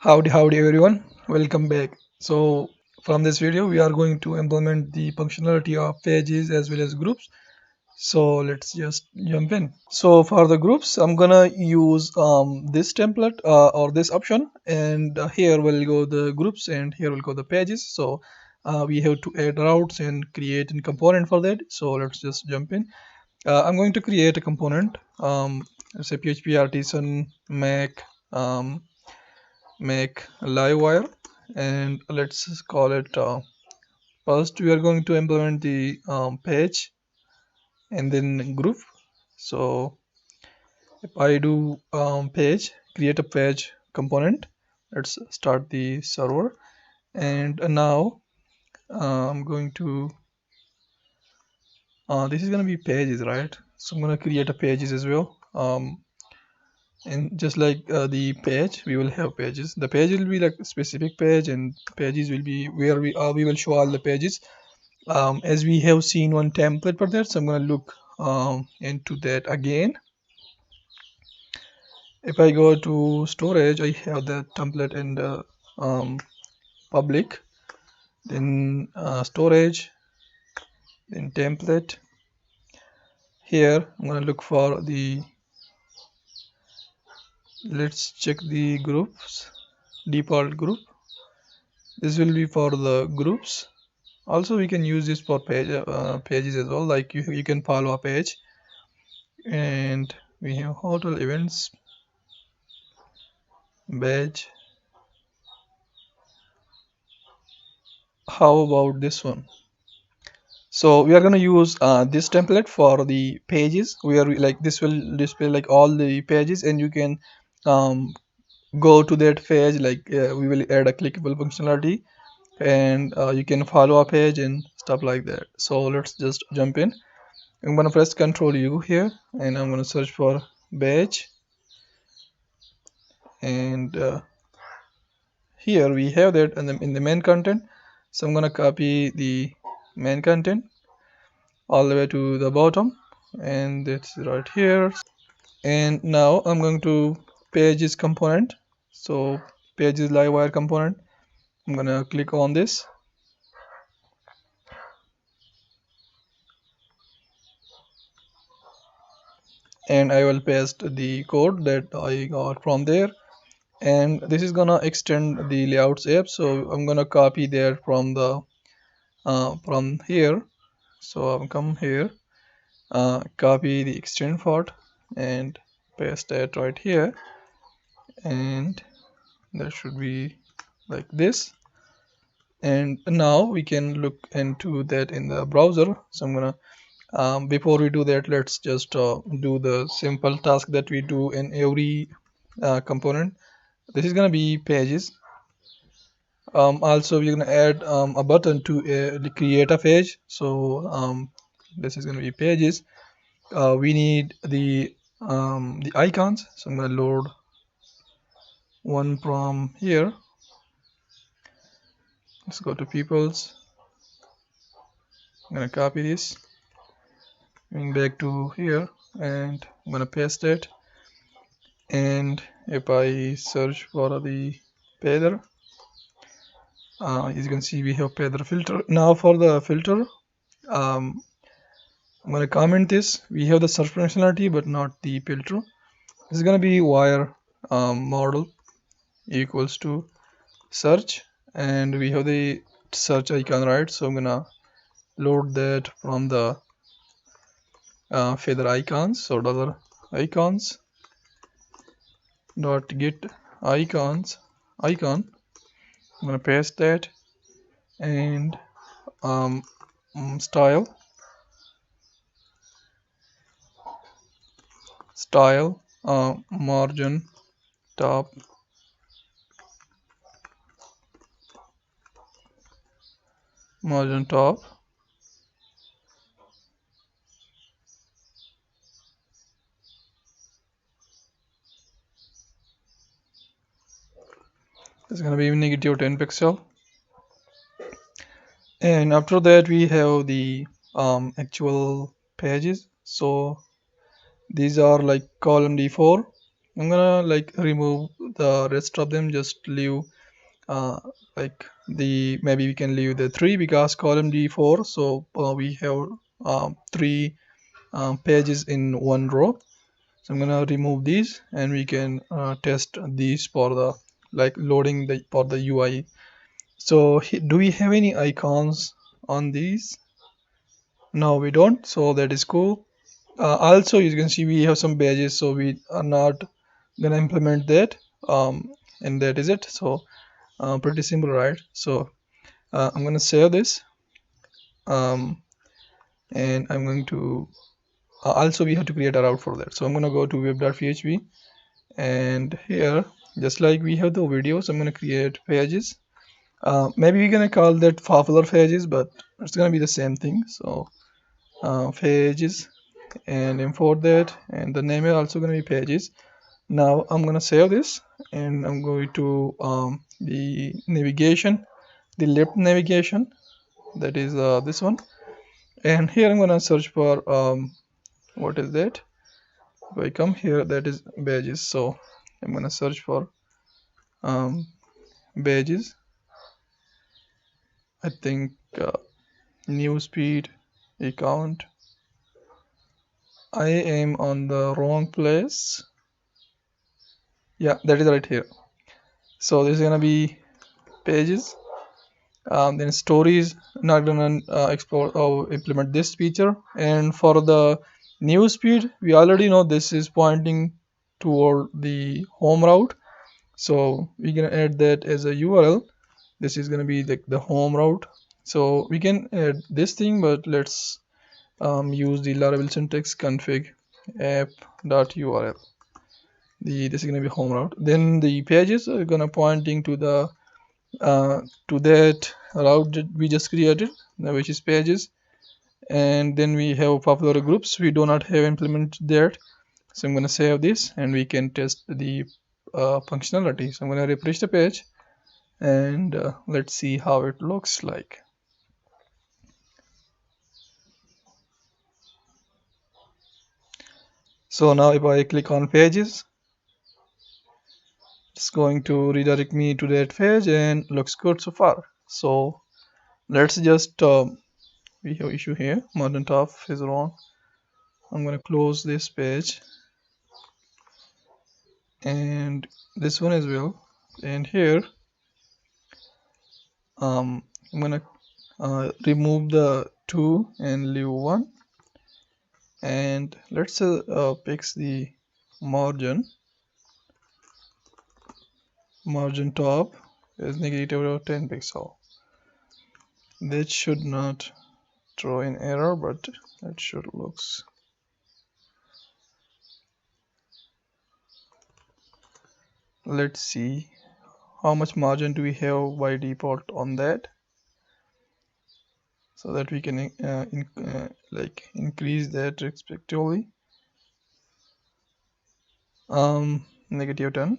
Howdy everyone, welcome back. So from this video we are going to implement the functionality of pages as well as groups. So let's just jump in. So for the groups I'm gonna use this template or this option, and here will go the groups and here will go the pages. So we have to add routes and create a component for that. So let's just jump in. I'm going to create a component. Let's say PHP artisan make live wire, and let's call it first we are going to implement the page and then group. So if I do page, create a page component, let's start the server. And now I'm going to this is going to be pages, right? So I'm going to create a pages as well. And just like the page, we will have pages. The page will be like a specific page, and pages will be where we will show all the pages, as we have seen one template for that. So I'm going to look into that again. If I go to storage, I have the template in the public, then storage, then template. Here I'm going to look for the, let's check the groups, default group. This will be for the groups. Also we can use this for pages as well, like you can follow a page. And we have hotel events badge. How about this one? So we are going to use this template for the pages, where like this will display like all the pages, and you can um, go to that page, like we will add a clickable functionality, and you can follow a page and stuff like that. So let's just jump in. I'm going to press Ctrl U here, and I'm going to search for badge, and here we have that in the main content. So I'm going to copy the main content all the way to the bottom, and it's right here. And now I'm going to pages component. So pages live wire component, I'm going to click on this, and I will paste the code that I got from there. And this is gonna extend the layouts app, so I'm gonna copy that from the from here. So I'll come here, copy the extend part and paste that right here, and that should be like this. And now we can look into that in the browser. So I'm gonna before we do that, let's just do the simple task that we do in every component. This is gonna be pages. Also we're gonna add a button to create a page. So this is gonna be pages. We need the icons, so I'm gonna load one from here. Let's go to peoples. I'm gonna copy this, going back to here, and I'm gonna paste it. And if I search for the feather, as you can see we have feather filter. Now for the filter, I'm gonna comment this. We have the search functionality but not the filter. This is gonna be wire model equals to search, and we have the search icon, right? So I'm gonna load that from the feather icons. So dollar icons dot get icons icon. I'm gonna paste that, and style margin top, margin top. It's gonna be negative 10 pixel. And after that we have the actual pages. So these are like column D4, I'm gonna like remove the rest of them, just leave uh, like the maybe we can leave the 3 because column D4, so we have 3 pages in one row. So I'm gonna remove these and we can test these for the like loading the for the UI. So do we have any icons on these? No, we don't, so that is cool. Also you can see we have some badges, so we are not gonna implement that, and that is it. So pretty simple, right? So I'm gonna save this, um, and I'm going to also we have to create a route for that. So I'm gonna go to web.php, and here just like we have the videos, I'm gonna create pages. Maybe we're gonna call that popular pages, but it's gonna be the same thing. So pages, and import that, and the name is also gonna be pages. Now I'm gonna save this, and I'm going to the navigation, the left navigation, that is this one, and here I'm gonna search for what is that. If I come here, that is badges, so I'm gonna search for badges. I think newsfeed account. I am on the wrong place. Yeah, that is right here. So this is gonna be pages. Then stories, not gonna explore or implement this feature. And for the news feed, we already know this is pointing toward the home route, so we're gonna add that as a URL. This is gonna be the home route, so we can add this thing, but let's use the Laravel syntax config app.url. This is gonna be home route. Then the pages are gonna pointing to the to that route that we just created, which is pages. And then we have popular groups, we do not have implemented that, so I'm going to save this and we can test the functionality. So I'm going to refresh the page, and let's see how it looks like. So now if I click on pages, it's going to redirect me to that page, and looks good so far. So let's just we have issue here, modern top is wrong. I'm going to close this page and this one as well, and here I'm gonna remove the 2 and leave 1, and let's fix the margin top is negative 10 pixel. That should not throw an error, but it should looks. Let's see how much margin do we have by default on that, so that we can like increase that respectively. Negative 10.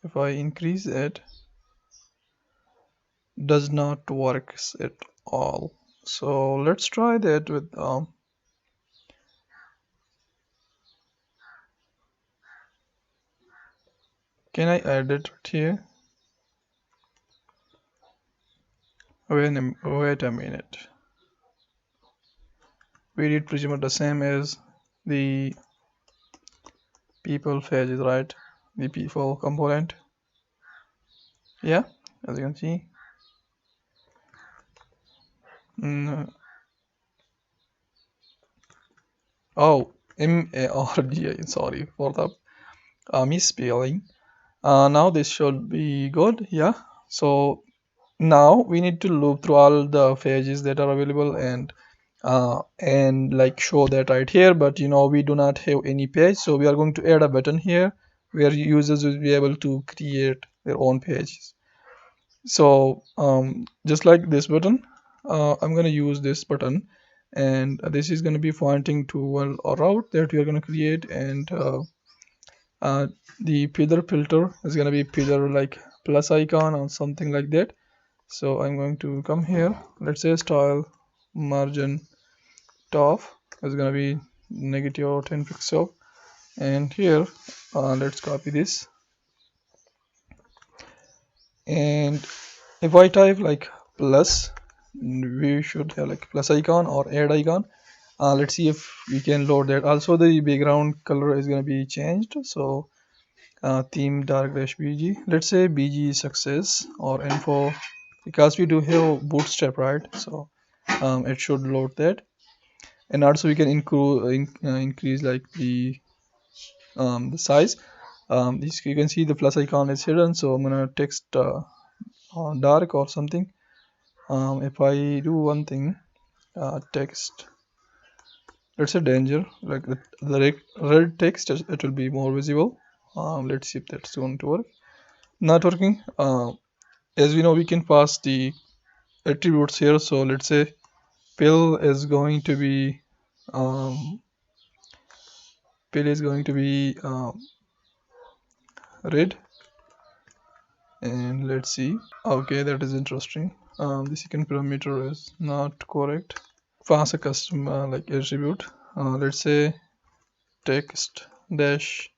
If I increase it, does not works at all. So let's try that with can I add it here? Wait a minute. We did pretty much the same as the people pages, right? The people component. Yeah, as you can see. Mm, oh, MARGI. Sorry for the misspelling. Now this should be good. Yeah. So now we need to loop through all the pages that are available, and like show that right here, but we do not have any page, so we are going to add a button here where users will be able to create their own pages. So just like this button, I'm going to use this button, and this is going to be pointing to a route that we are going to create, and uh, the pillar filter is going to be pillar like plus icon or something like that. So I'm going to come here, let's say style margin top is going to be negative 10 pixel, And here let's copy this, and if I type like plus, we should have like plus icon or add icon. Let's see if we can load that. Also the background color is going to be changed, so theme dark dash bg, let's say bg success or info, because we do have bootstrap, right? So it should load that. And also we can increase like the size. This, you can see the plus icon is hidden, so I'm gonna text dark or something. If I do one thing, text, let's say danger, like the red text, it will be more visible. Let's see if that's going to work. Not working. As we know, we can pass the attributes here, so let's say pill is going to be um, red, and let's see. Okay, that is interesting. The second parameter is not correct. Pass a custom like attribute. Let's say text dash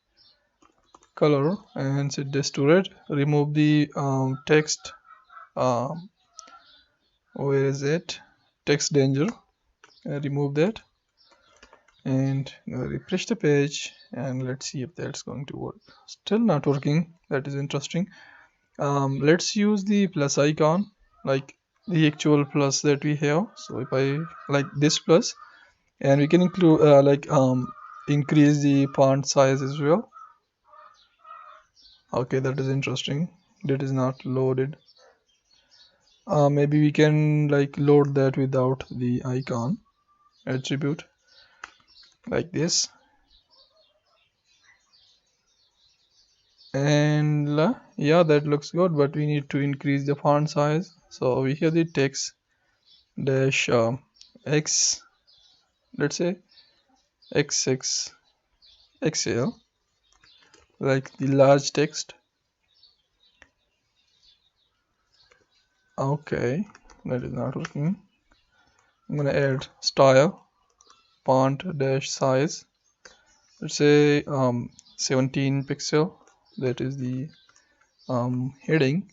color and set this to red. Remove the text. Um, where is it? Text danger. Remove that and refresh the page, and let's see if that's going to work. Still not working. That is interesting. Let's use the plus icon, like the actual plus that we have. So if I like this plus, and we can include increase the font size as well. Okay, that is interesting. That is not loaded. Maybe we can like load that without the icon attribute, like this. And yeah, that looks good, but we need to increase the font size. So we have the text dash x, let's say x6 xl, like the large text. Okay, that is not working. I'm gonna add style font dash size, let's say 17 pixel. That is the heading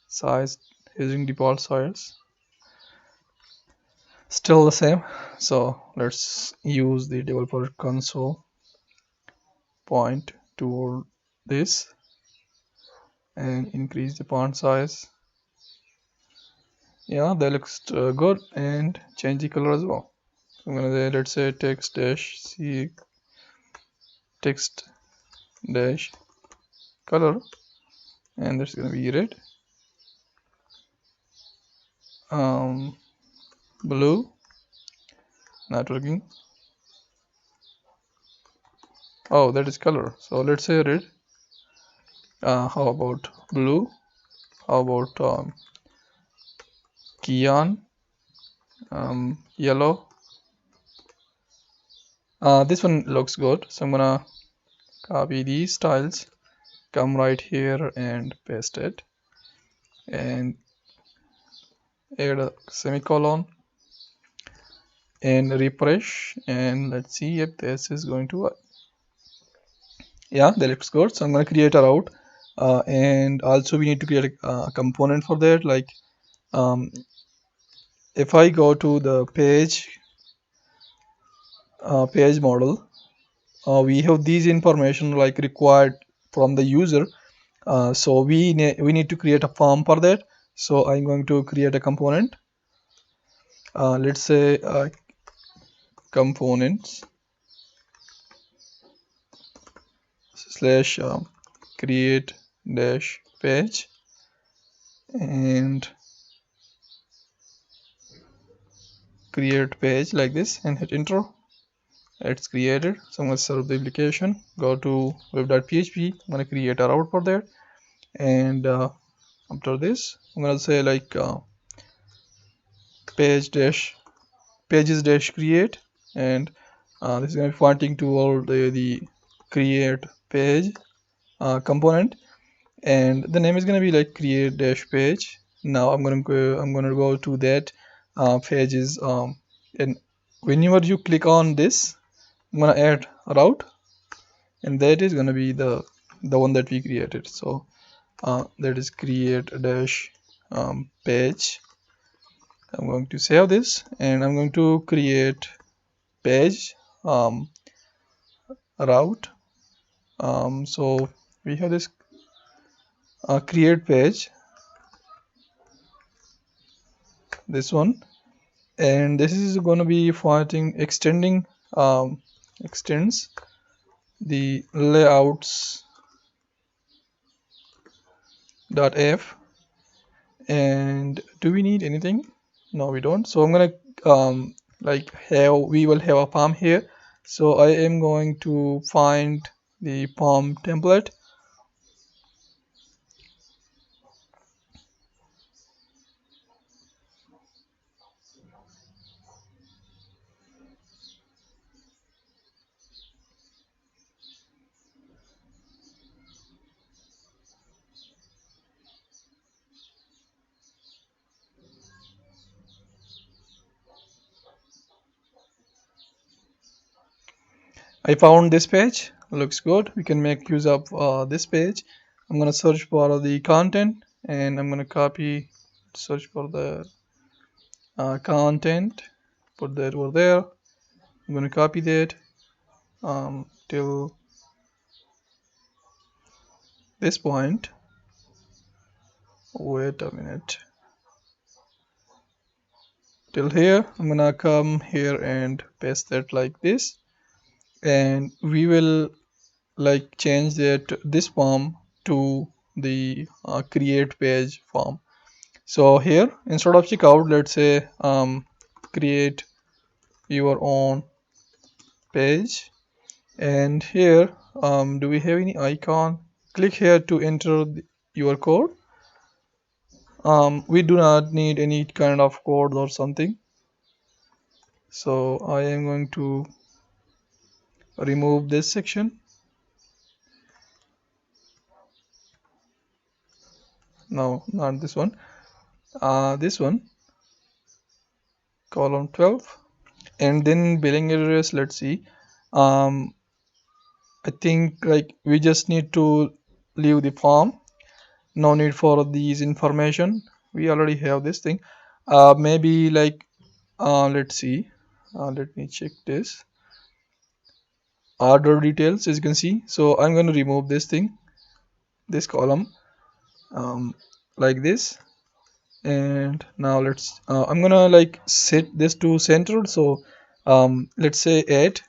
size using default size. Still the same, so let's use the developer console, point toward this, and increase the font size. Yeah, that looks good. And change the color as well. I'm gonna say, let's say text dash c text dash color, and that's gonna be red. Blue, not working. Oh, that is color. So let's say red. How about blue? How about cyan? Yellow. This one looks good, so I'm gonna copy these styles, come right here and paste it, and add a semicolon and refresh, and let's see if this is going to work. Yeah, that looks good. So I'm going to create a route, and also we need to create a component for that. Like if I go to the page model, we have these information like required from the user. So we need to create a form for that. So I'm going to create a component. Let's say components slash create dash page, and create page like this, and hit enter. It's created. So I'm going to serve the application, go to web.php. I'm going to create a route for that, and after this I'm going to say like pages dash create, and this is going to be pointing to all the create page component, and the name is going to be like create dash page. Now I'm going to go to that pages, and whenever you click on this, I'm going to add a route, and that is going to be the one that we created. So that is create dash page. I'm going to save this, and I'm going to create page um, route. So we have this create page, this one, and this is going to be formatting extends the layouts .f. And do we need anything? No, we don't. So I'm gonna like we will have a palm here, so I am going to find the palm template. I found this page, looks good. We can make use of this page. I'm gonna search for the content, and I'm gonna copy, search for the content, put that over there. I'm gonna copy that till this point. Wait a minute. Till here. I'm gonna come here and paste that like this, and we will like change that this form to the create page form. So here, instead of checkout, let's say create your own page. And here, do we have any icon? Click here to enter your code. We do not need any kind of code or something, so I am going to remove this section. No, not this one. This one, column 12, and then billing address. Let's see. Um, I think like we just need to leave the form. No need for these information. We already have this thing. Maybe like let's see. Let me check this. Order details, as you can see. So I'm going to remove this thing, this column, like this. And now let's I'm gonna like set this to centered. So let's say 8,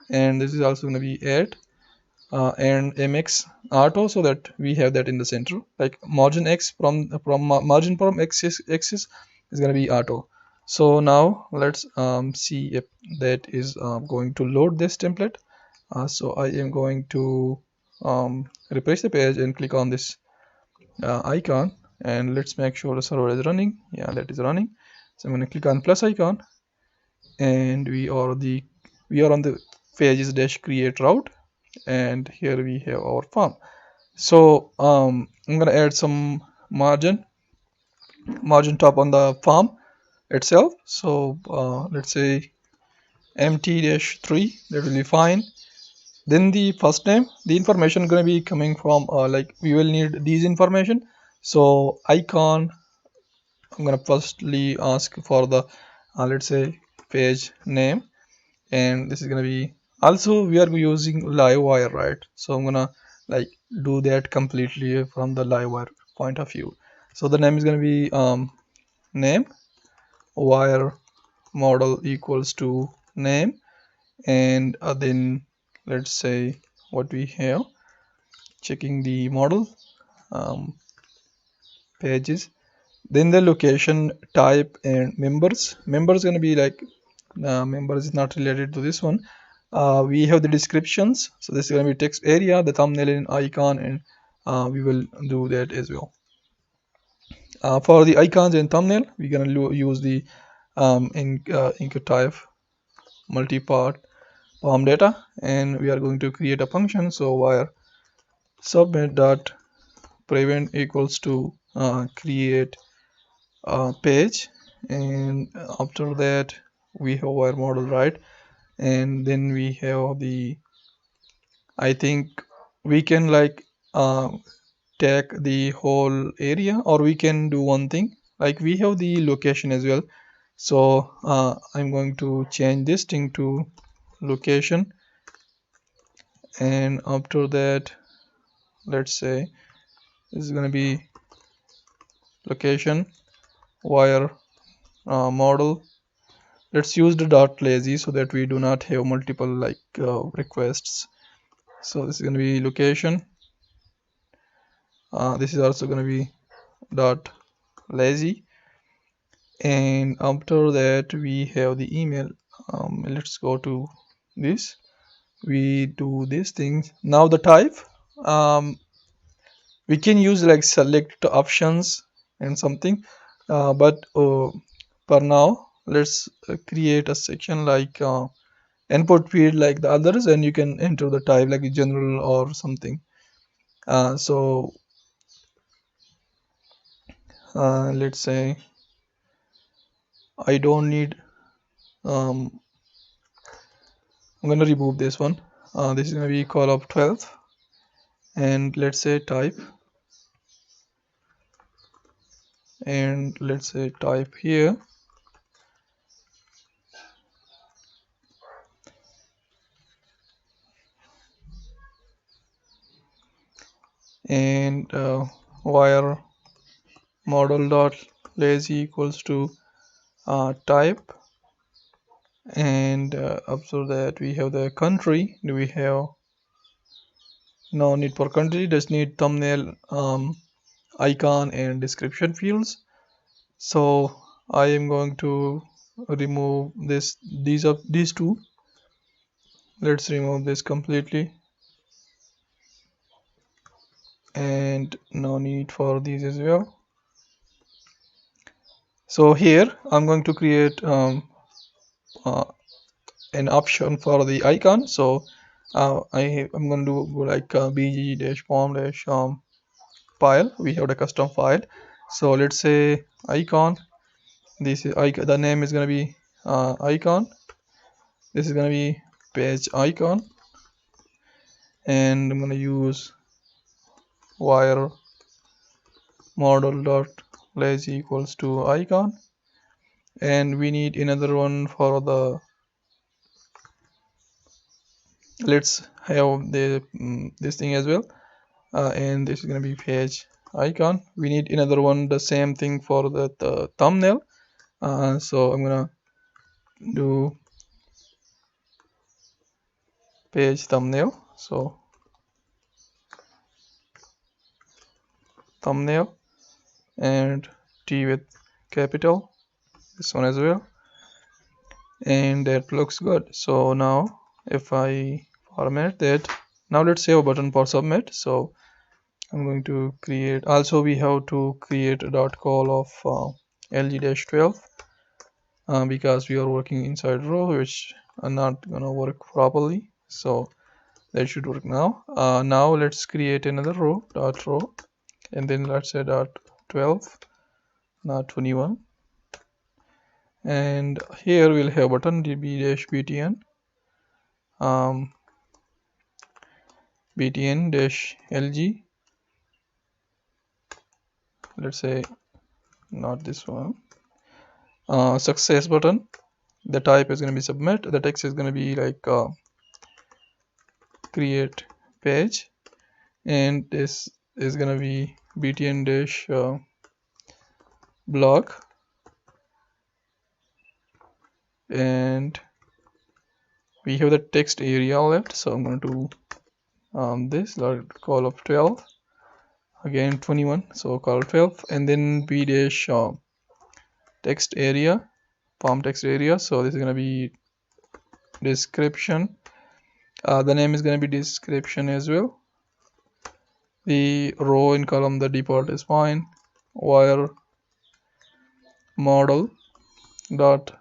and this is also gonna be 8, and mx auto, so that we have that in the center. Like margin x from margin from axis is gonna be auto. So now let's see if that is going to load this template. So I am going to refresh the page and click on this icon, and let's make sure the server is running. Yeah, that is running. So I'm going to click on plus icon, and we are on the pages dash create route, and here we have our form. So I'm going to add some margin top on the form itself. So let's say mt-3, that will be fine. Then the first name, the information going to be coming from like we will need these information. So icon, I'm gonna firstly ask for the let's say page name, and this is gonna be, also we are using livewire, right? So I'm gonna like do that completely from the livewire point of view. So the name is gonna be name, wire model equals to name, and then let's say what we have, checking the model pages. Then the location, type, and members going to be like members is not related to this one. We have the descriptions, so this is going to be text area, the thumbnail and icon, and we will do that as well. For the icons and thumbnail, we're going to use the inc type multi-part form data, and we are going to create a function. So where submit dot prevent equals to create page, and after that we have our model, right? And then we have the I think we can like take the whole area, or we can do one thing, like we have the location as well. So I'm going to change this thing to location, and after that, let's say this is going to be location wire model. Let's use the dot lazy so that we do not have multiple like requests. So this is going to be location. This is also going to be dot lazy, and after that we have the email. Let's go to this. We do these things. Now the type, um, we can use like select options and something, but for now let's create a section like input field like the others, and you can enter the type like general or something. So let's say I don't need, um, I'm going to remove this one. This is going to be call of 12, and let's say type, and let's say type here, and wire model dot lazy equals to type, and after that we have the country. Do we have no need for country? Just need thumbnail, icon and description fields. So I am going to remove these two. Let's remove this completely, and no need for these as well. So here I'm going to create uh, an option for the icon. So I'm going to do like bg dash form dash file. We have the custom file. So let's say icon. This is icon. The name is going to be icon. This is going to be page icon, and I'm going to use wire model dot lazy equals to icon, and we need another one for the, let's have the this thing as well, and this is going to be page icon. We need another one, the same thing for the thumbnail. So I'm gonna do page thumbnail. So thumbnail, and T with capital, this one as well, and that looks good. So now if I format that, now let's have a button for submit. So I'm going to create, also we have to create a dot call of lg-12, because we are working inside row, which are not gonna work properly. So that should work now. Now let's create another row, dot row, and then let's say dot 12, not 21, and here we'll have button db-btn, btn-lg, let's say not this one, success button. The type is going to be submit. The text is going to be like create page, and this is going to be btn dash blog, and we have the text area left. So I'm going to do this call of 12, again 21, so call 12, and then b dash text area, form text area. So this is going to be description. The name is going to be description as well. The row in column, the default is fine. Wire model dot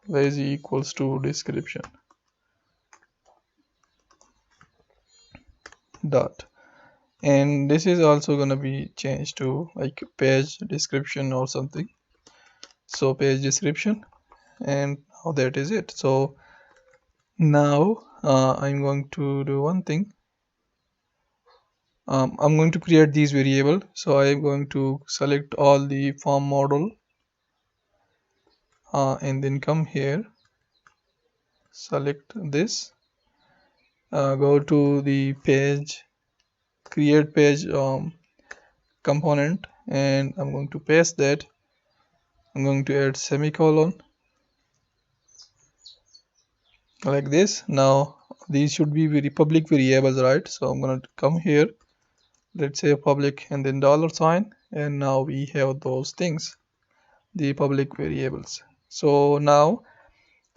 lazy equals to description dot, and this is also going to be changed to like page description or something. So page description, and now that is it. So now I'm going to do one thing. I'm going to create these variable, so I'm going to select all the form model, and then come here, select this, go to the page, create page component, and I'm going to paste that. I'm going to add semicolon like this. Now these should be very public variables, right? So I'm going to come here, let's say public and then $sign, and now we have those things, the public variables. So now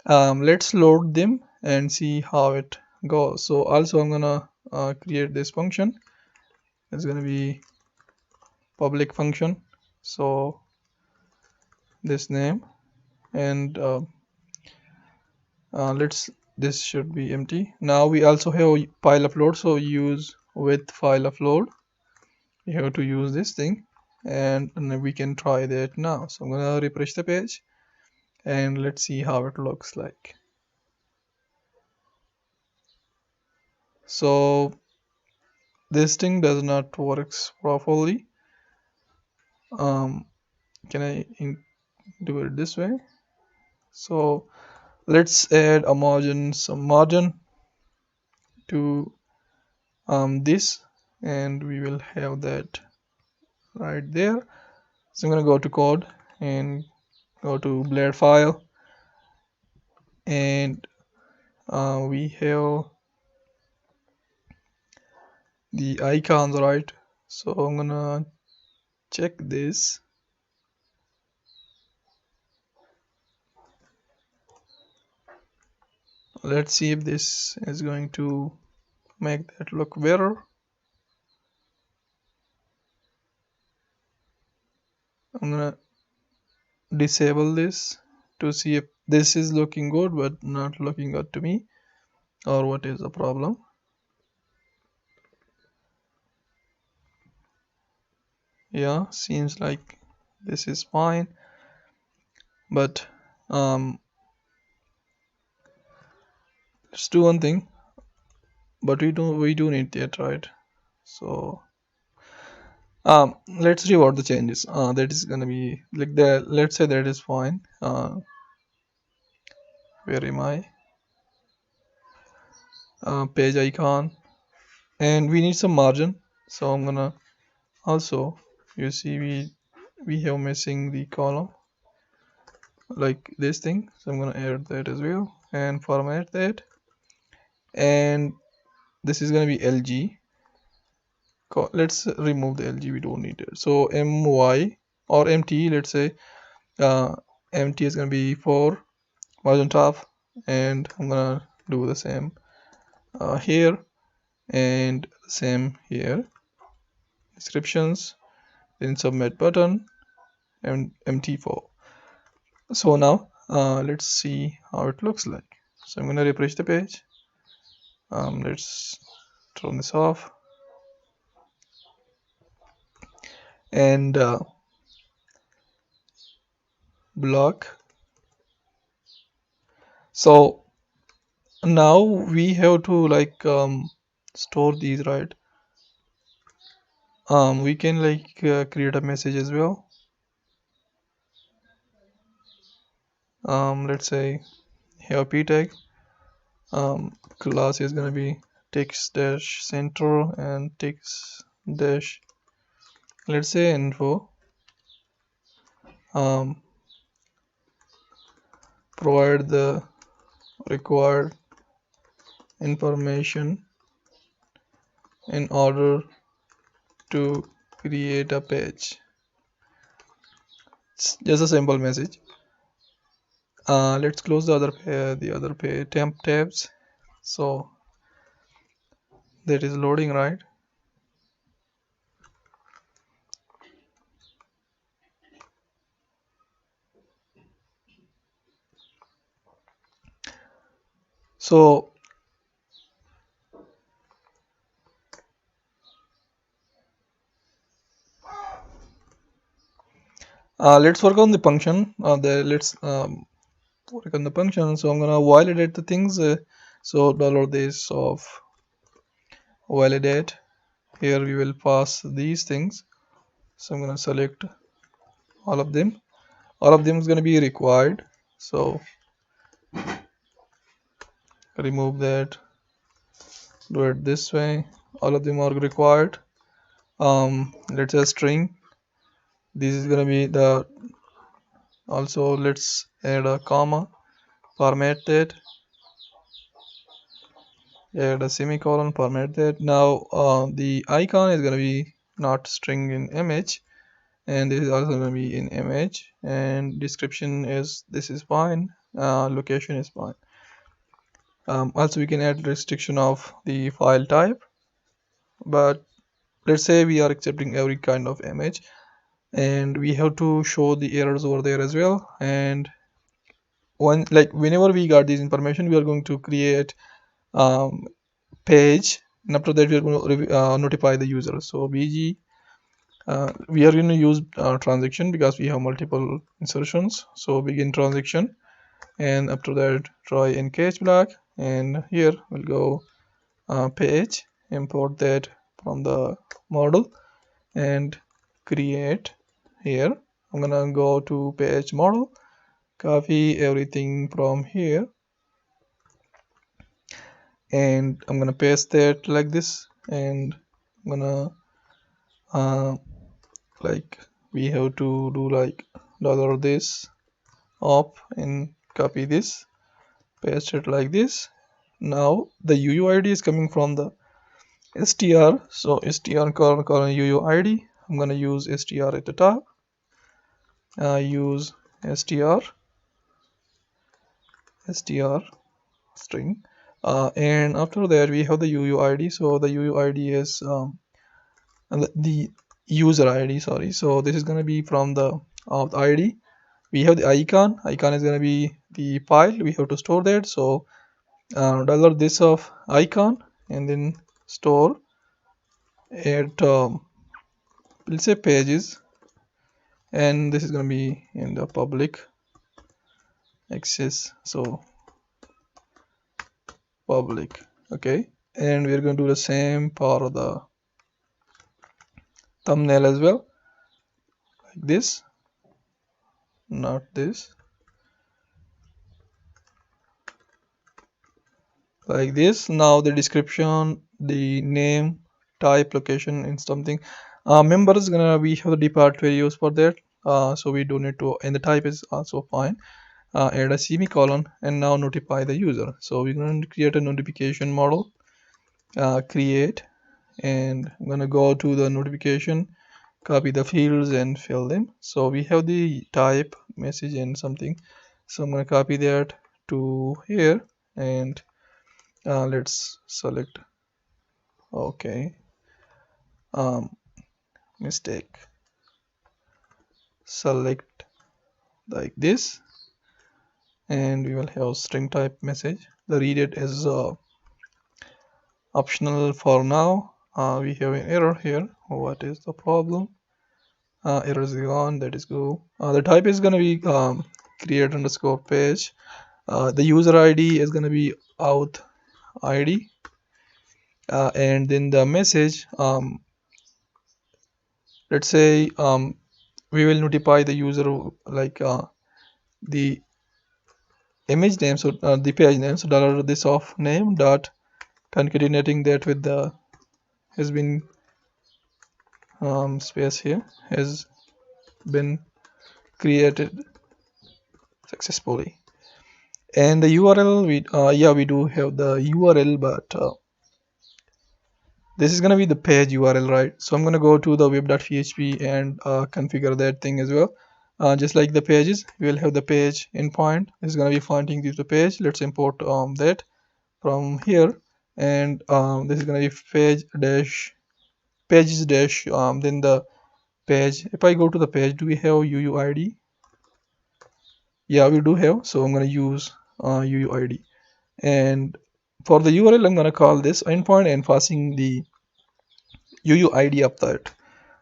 let's load them and see how it goes. So also I'm gonna create this function. It's gonna be public function, so this name, and let's, this should be empty. Now we also have file upload, so use with file upload, you have to use this thing, and we can try that now. So I'm gonna refresh the page and let's see how it looks like. So this thing does not works properly. Can I do it this way? So let's add a margin, some margin to this, and we will have that right there. So I'm gonna go to code and go to blade file, and we have the icons, right? So I'm gonna check this. Let's see if this is going to make that look better. I'm gonna disable this to see if this is looking good but not looking good to me, or what is the problem. Yeah, seems like this is fine, but let's do one thing, but we do need that, right? So let's reward the changes. That is gonna be like the, let's say that is fine. Where am I? Page icon, and we need some margin, so I'm gonna also, you see we have missing the column like this thing, so I'm gonna add that as well and format that, and this is gonna be LG. Let's remove the LG, we don't need it. So MY or MT, let's say MT is gonna be for margin top, and I'm gonna do the same here and same here, descriptions, then submit button and MT4. So now let's see how it looks like. So I'm gonna refresh the page. Let's turn this off, and block. So now we have to like store these, right? We can like create a message as well. Let's say here p tag, class is gonna be text dash center and text dash, let's say info, provide the required information in order to create a page. It's just a simple message. Let's close the other temp tabs. So that is loading, right? So let's work on the function. Let's work on the function. So I'm gonna validate the things. So $this of validate here we will pass these things. So I'm going to select all of them. All of them is going to be required, so remove that, do it this way. All of them are required. Let's say string, this is going to be the, also let's add a comma, format that, add a semicolon, format that. Now the icon is going to be not string in image, and this is also going to be in image, and description is, this is fine, location is fine. Also we can add restriction of the file type, but let's say we are accepting every kind of image, and we have to show the errors over there as well. And whenever we got this information, we are going to create um, page, and after that we are going to notify the user. So bg, we are going to use transaction because we have multiple insertions. So begin transaction, and after that try in catch block, and here we'll go page, import that from the model, and create. Here I'm gonna go to page model, copy everything from here, and I'm gonna paste that like this, and I'm gonna like we have to do like dollar this op, and copy this, paste it like this. Now the UUID is coming from the str, so str colon UUID. I'm gonna use str at the top, use str string, and after that we have the UUID. So the UUID is and the user ID, sorry. So this is going to be from the ID. We have the icon is going to be the file, we have to store that. So dollar this of icon, and then store at let's say pages, and this is going to be in the public access, so public. Okay, and we're going to do the same for the thumbnail as well, like this, not this, like this. Now the description, the name, type, location, and something. Member is gonna, we have the depart values for that, so we don't need to, and the type is also fine. Add a semicolon, and now notify the user. So we're going to create a notification model, create, and I'm gonna go to the notification, copy the fields and fill them. So we have the type, message, and something. So I'm gonna copy that to here, and let's select, okay, mistake, select like this, and we will have string type message. The read it is optional for now. We have an error here. What is the problem? Error is gone, that is go. The type is going to be create underscore page. The user ID is going to be out ID, and then the message, let's say we will notify the user like the image name, so the page name, so dollar this of name dot concatenating that with the has been space here has been created successfully. And the URL, we yeah, we do have the URL, but this is going to be the page URL, right? So I'm going to go to the web.php and configure that thing as well. Just like the pages, we will have the page endpoint. This is going to be pointing to the page. Let's import that from here, and this is going to be page dash pages dash then the page. If I go to the page, do we have UUID? Yeah, we do have. So I'm going to use UUID, and for the URL I'm going to call this endpoint and passing the UUID of that.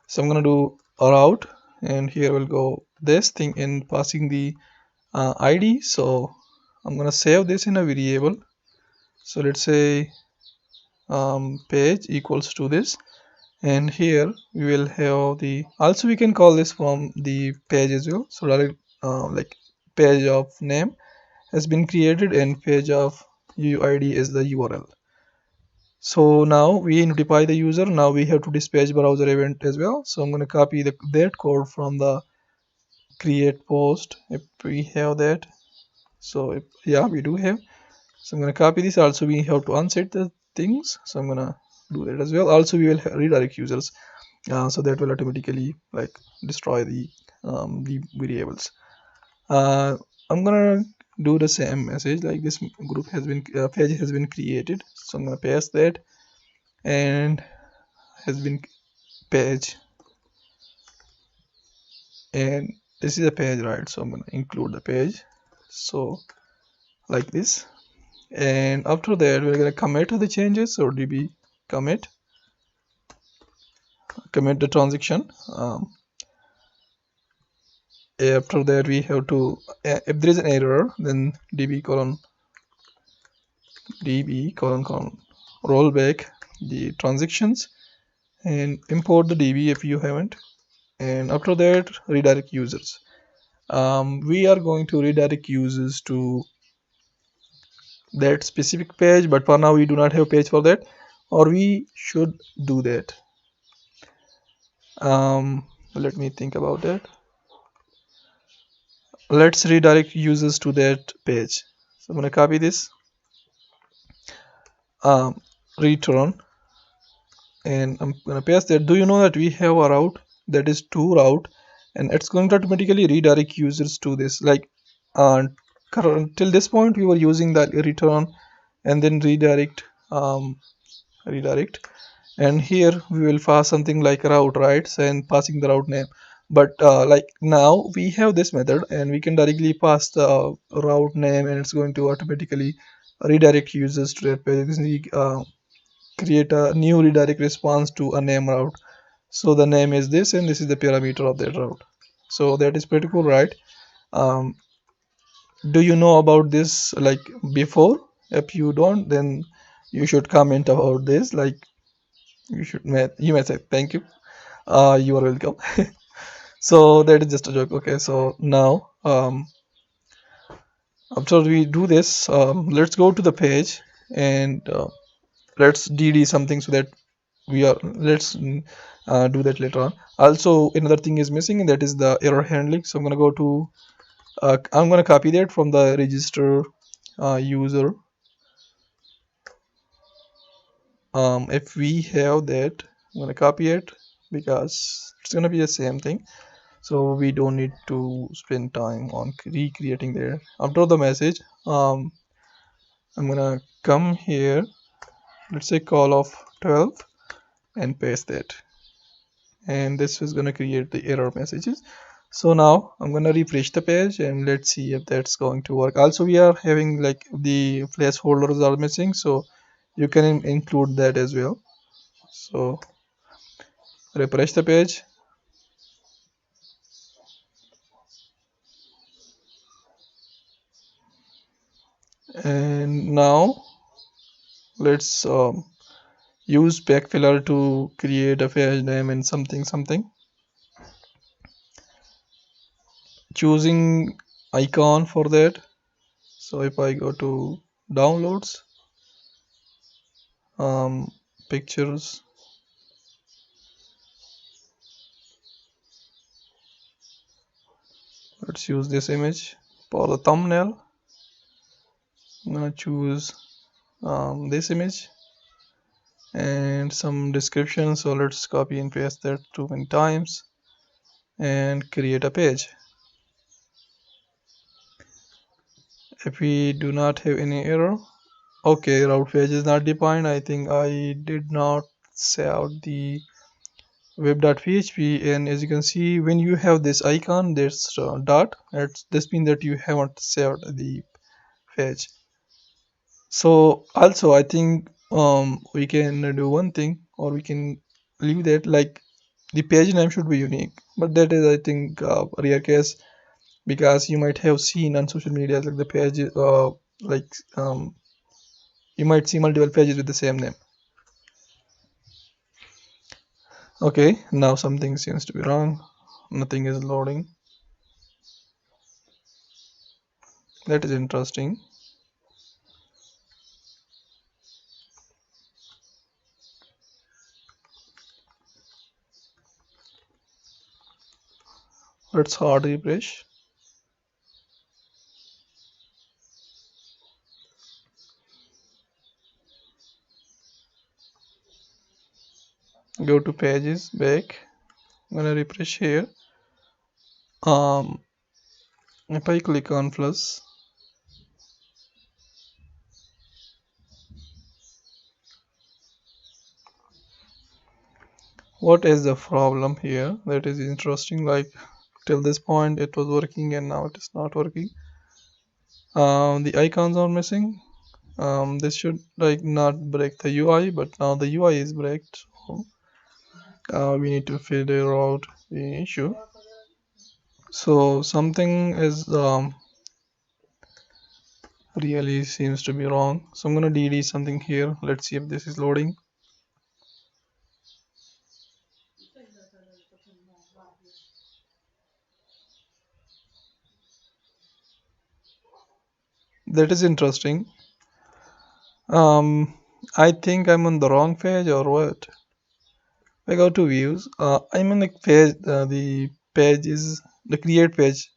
So I'm going to do a route, and here we'll go this thing in passing the ID. So I'm going to save this in a variable. So let's say page equals to this, And here we will have the, also we can call this from the page as well. So direct like page of name has been created and page of UID is the URL. So now we notify the user. Now we have to dispatch browser event as well. So I'm going to copy that code from the create post if we have that. So if, yeah, we do have. So I'm going to copy this. Also we have to unset the things, so I'm going to do that as well. Also we will redirect users, so that will automatically like destroy the variables. I'm gonna do the same message like this group has been page has been created, so I'm gonna paste that, and has been page, and this is a page, right? So I'm gonna include the page, so like this. And after that we're gonna commit the changes, or db commit the transaction. After that we have to, if there is an error, then db colon roll back the transactions and import the db if you haven't. And after that redirect users. We are going to redirect users to that specific page, but for now we do not have page for that, or we should do that. Let me think about that. Let's redirect users to that page. So I'm going to copy this, return, and I'm going to paste that. Do you know that we have a route that is to route, and it's going to automatically redirect users to this, like uh, till this point we were using the return and then redirect, and here we will pass something like route, right, and passing the route name. But like now we have this method and we can directly pass the route name, and it's going to automatically redirect users to that page. Create a new redirect response to a name route. So the name is this and this is the parameter of that route. So that is pretty cool, right? um, do you know about this like before? If you don't, then you should comment about this. Like you may say thank you, you are welcome. So that is just a joke. Okay, so now after we do this, let's go to the page, and let's dd something so that we are let's do that later on. Also another thing is missing, and that is the error handling. So I'm going to go to I'm going to copy that from the register user. If we have that, I'm going to copy it because it's going to be the same thing, so we don't need to spend time on recreating there. After the message, I'm going to come here, let's say call of 12, and paste that, and this is going to create the error messages. So now I'm going to refresh the page and let's see if that's going to work. Also we are having like the placeholders are missing, so you can include that as well. So refresh the page, and now let's use backfiller to create a page name and something, choosing icon for that. So if I go to downloads, pictures, let's use this image for the thumbnail. I'm gonna choose this image and some description. So let's copy and paste that too many times and create a page. If we do not have any error, okay, route page is not defined. I think I did not save the web.php, and as you can see, when you have this icon, there's dot, this means that you haven't saved the page. So also I think we can do one thing, or we can leave that like the page name should be unique, but that is I think a rare case, because you might have seen on social media like the page like you might see multiple pages with the same name. Okay, now something seems to be wrong. Nothing is loading. That is interesting. Let's hard refresh. Go to pages back. I'm gonna refresh here. Um, if I click on plus, what is the problem here? That is interesting. Like till this point it was working and now it is not working. The icons are missing. This should like not break the UI, but now the UI is breaked. So, we need to figure out the issue. So something is really seems to be wrong. So I'm gonna DD something here. Let's see if this is loading. That is interesting. Um, I think I'm on the wrong page or what? I go to views. I'm on the page. The page is the create page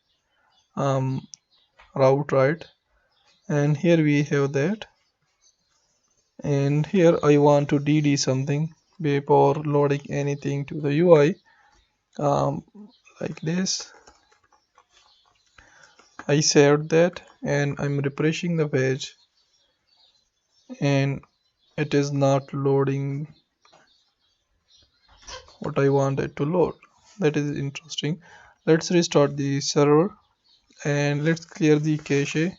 route, right? And here we have that. And here I want to DD something before loading anything to the UI. Um, like this. I saved that and I'm refreshing the page and it is not loading what I wanted to load. That is interesting. Let's restart the server and let's clear the cache.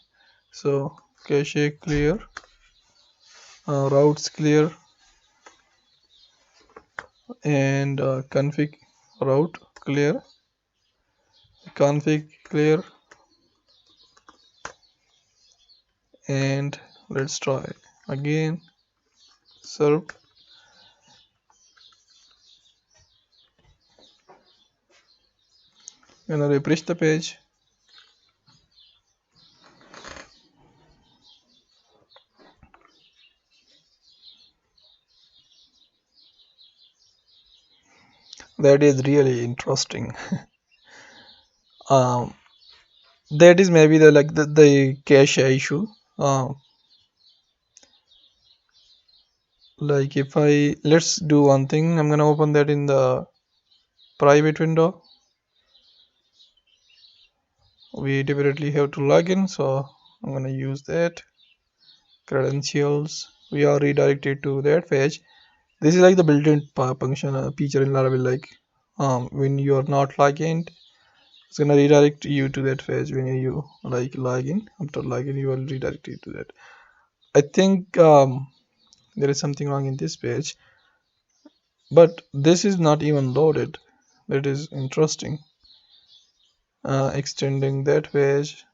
So cache clear, routes clear, and config route clear, config clear, and let's try again. Serve. Gonna refresh the page. That is really interesting. um, that is maybe the cache issue. Like if I let's do one thing, I'm gonna open that in the private window. We definitely have to log in, so I'm gonna use that credentials. We are redirected to that page. This is like the built-in function feature in Laravel. Like when you are not logged in, it's gonna redirect you to that page. When you like log in, after login, you will redirect you to that. I think there is something wrong in this page, but this is not even loaded. That is interesting. Extending that page.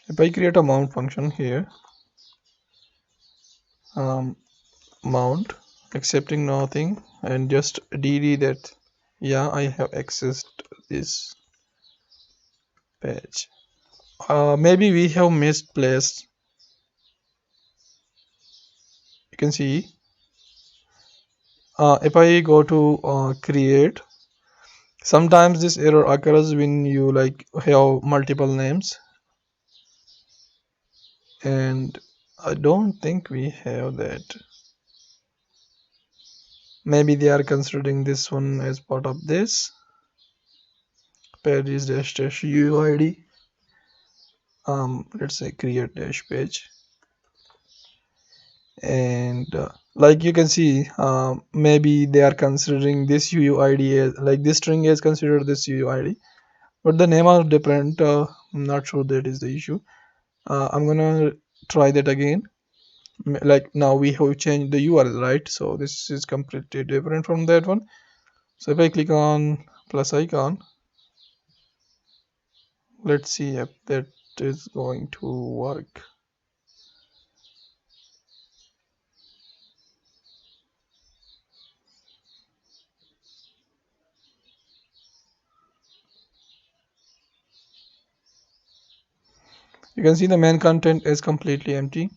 If I create a mount function here, um, mount accepting nothing and just dd that yeah I have accessed this page. Maybe we have misplaced. You can see if I go to create, sometimes this error occurs when you like have multiple names, and I don't think we have that. Maybe they are considering this one as part of this page is dash dash uid. Let's say create dash page, and like you can see maybe they are considering this uuid as like this string is considered this uuid, but the name are different. I'm not sure that is the issue. I'm gonna try that again. Like now we have changed the url, right? So this is completely different from that one. So if I click on plus icon, let's see if that is going to work. You can see the main content is completely empty,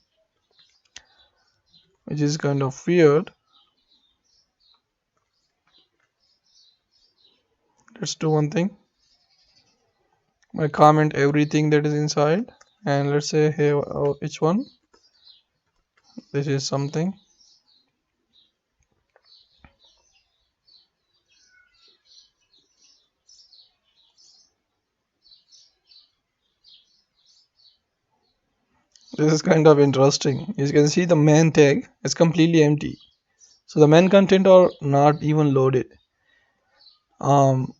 which is kind of weird. Let's do one thing. I comment everything that is inside, and let's say here each one. This is something. This is kind of interesting. You can see the main tag is completely empty. So the main content are not even loaded. Um,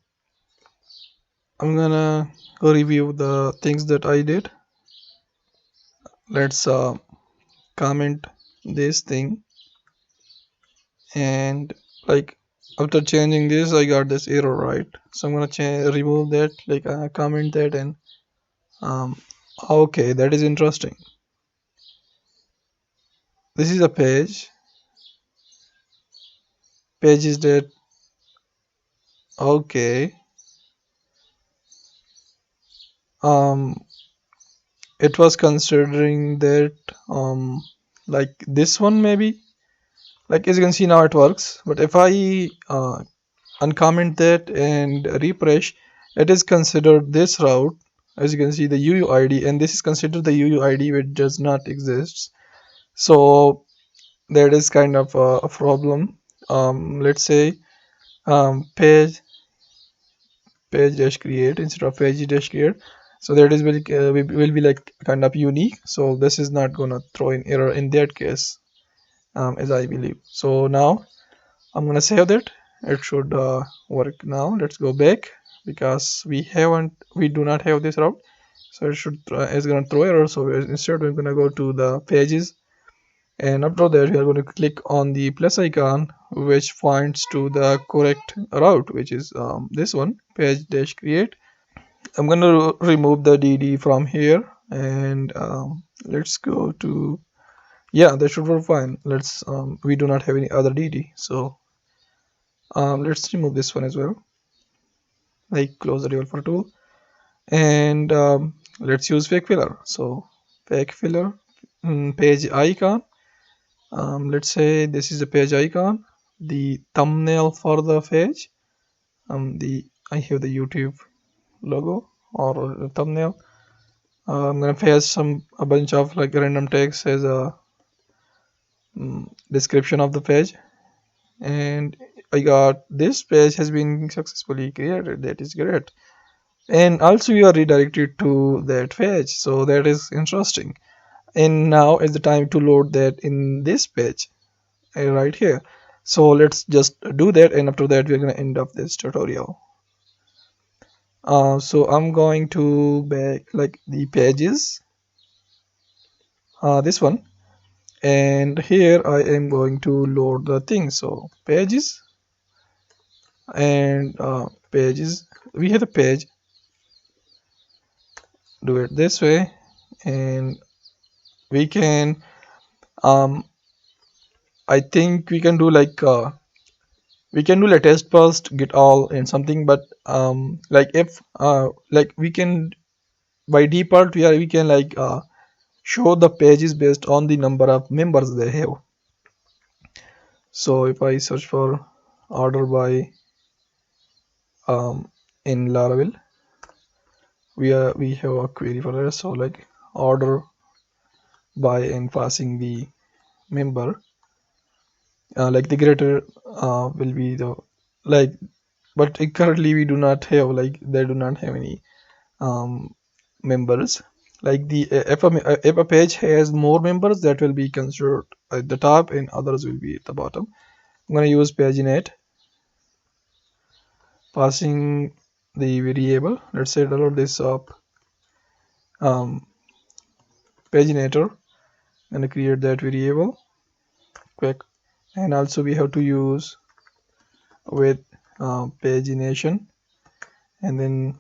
I'm gonna go review the things that I did. Let's comment this thing, and like after changing this I got this error, right? So I'm gonna remove that, like comment that, and um okay, that is interesting. This is a page is that. Okay, um it was considering that like this one maybe, like as you can see now it works, but if I uncomment that and refresh, it is considered this route. As you can see the UUID, and this is considered the UUID which does not exist. So that is kind of a problem. Let's say page dash create instead of page dash create, so that is will be like kind of unique, so this is not gonna throw in error in that case, as I believe. So now I'm gonna save that. It should work now. Let's go back because we do not have this route, so it should it's gonna throw error. So instead we're gonna go to the pages, and after that we are going to click on the plus icon which points to the correct route, which is this one, page dash create. I'm going to remove the dd from here, and let's go to, yeah, that should work fine. Let's we do not have any other dd, so let's remove this one as well. Like close the developer tool, and let's use fake filler. So fake filler, page icon. Let's say this is the page icon, the thumbnail for the page. The I have the YouTube logo or the thumbnail. I'm gonna paste a bunch of like random text as a description of the page, and I got this page has been successfully created. That is great, and also you are redirected to that page, so that is interesting. And now is the time to load that in this page right here. So let's just do that, and after that we're going to end up this tutorial. So I'm going to back like the pages, this one, and here I am going to load the thing. So pages, and pages, we have a page, do it this way, and we can I think we can do like we can do like test first get all and something, but like if like we can, by default we can like show the pages based on the number of members they have. So if I search for order by in Laravel, we have a query for that. So like order by and passing the member, like the greater will be the, like, but currently we do not have, like they do not have any members. Like the if a page has more members, that will be considered at the top and others will be at the bottom. I'm going to use paginate, passing the variable. Let's say download this up um, paginator, and create that variable quick. And also we have to use with pagination, and then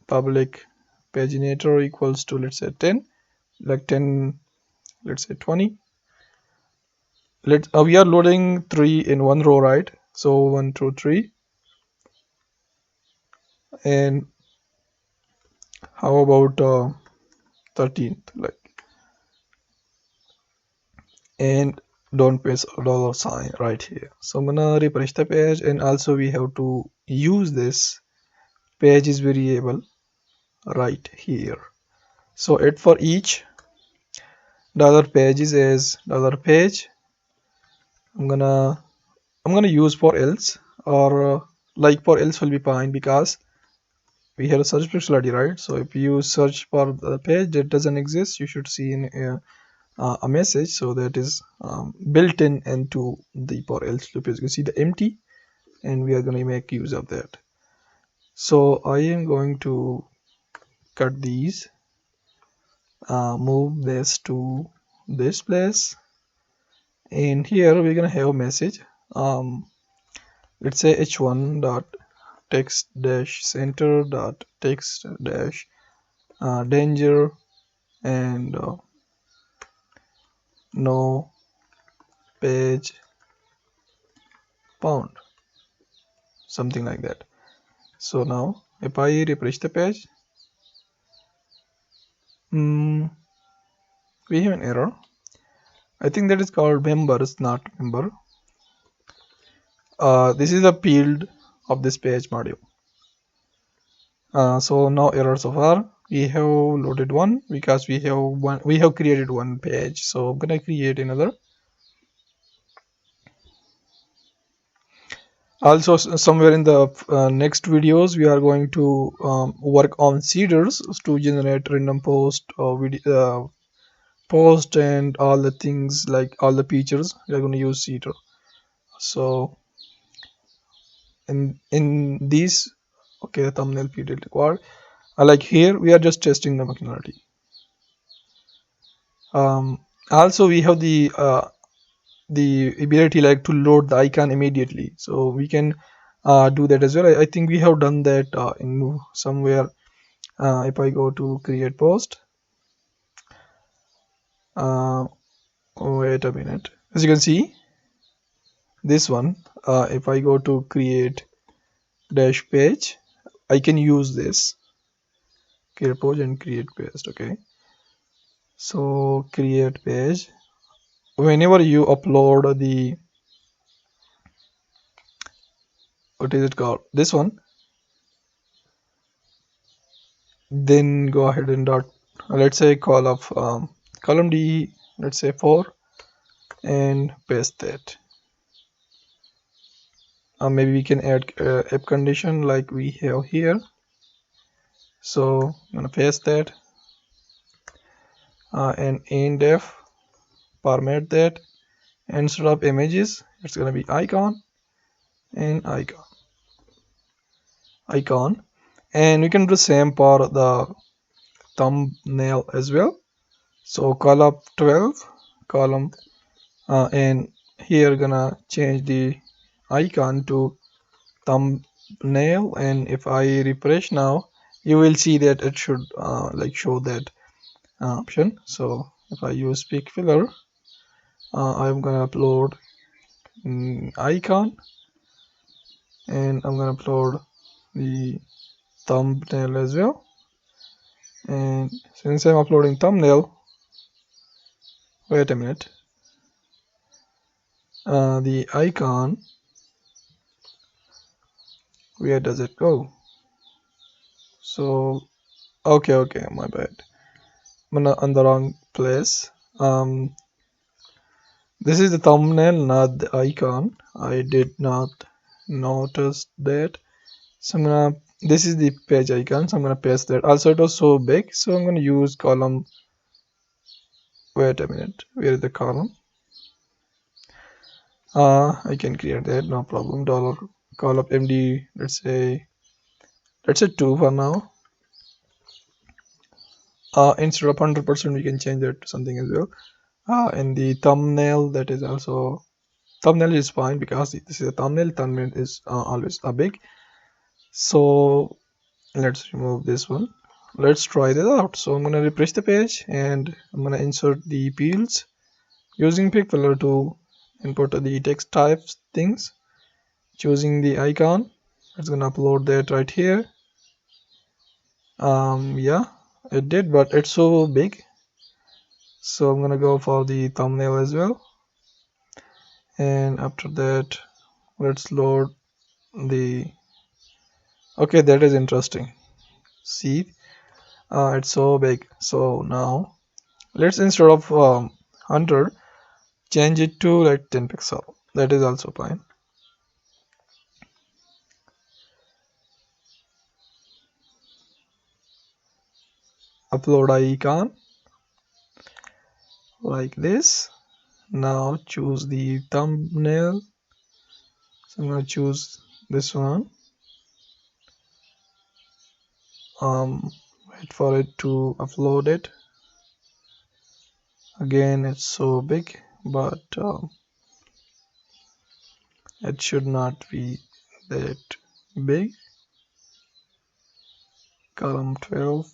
public paginator equals to, let's say 10, like 10, let's say 20. Let we are loading 3 in one row, right? So 1 2 3. And how about 13th, like, and don't paste a dollar sign right here. So I'm gonna refresh the page, and also we have to use this pages variable right here. So it for each dollar pages as dollar page. I'm gonna use for else, or like for else will be fine because we have a search functionality, right? So if you search for the page that doesn't exist, you should see in a message. So that is built in into the for else loop. As you can see the empty, and we are going to make use of that. So I am going to cut these, move this to this place, and here we're going to have a message. Let's say h1 dot text dash center dot text dash danger, and no page found, something like that. So now if I refresh the page, we have an error. I think that is called members, not member. This is the field of this page module. So no error so far. We have loaded one because we have created one page. So I'm gonna create another. Also, somewhere in the next videos, we are going to work on seeders to generate random post or video, post and all the things, like all the features. We are going to use seeder. So in these, okay, thumbnail field required. Like here, we are just testing the functionality. Also, we have the ability like to load the icon immediately, so we can do that as well. I think we have done that in somewhere. If I go to create post, wait a minute, as you can see this one, if I go to create dash page, I can use this create page and create paste. Okay, so create page, whenever you upload the, what is it called, this one, then go ahead and dot, let's say call of column D, let's say 4, and paste that. Maybe we can add app condition like we have here. So I'm gonna paste that, and in def format that. Instead of images, it's gonna be icon and icon, and we can do the same for the thumbnail as well. So column 12 column, and here gonna change the icon to thumbnail, and if I refresh now, you will see that it should like show that option. So if I use pick filler, I'm gonna upload icon, and I'm gonna upload the thumbnail as well. And since I'm uploading thumbnail, wait a minute, the icon, where does it go? So okay, my bad, I'm on the wrong place. This is the thumbnail, not the icon. I did not notice that. So I'm gonna, this is the page icon, so I'm gonna paste that. Also it was so big, so I'm gonna use column, wait a minute, where is the column? I can create that, no problem. Dollar column md, let's say 2 for now. Instead of 100%, we can change that to something as well. And the thumbnail, that is also, thumbnail is fine because this is a thumbnail. Thumbnail is always a big. So let's remove this one. Let's try that out. So I'm gonna refresh the page, and I'm gonna insert the fields using pick filler to input the text types things, choosing the icon. It's gonna upload that right here. Yeah, it did, but it's so big. So I'm gonna go for the thumbnail as well. And after that, let's load the, okay, that is interesting. See, it's so big. So now let's, instead of 100, change it to like 10 pixel. That is also fine. Upload icon like this. Now choose the thumbnail. So I'm gonna choose this one. Wait for it to upload it. Again, it's so big, but it should not be that big. Column 12.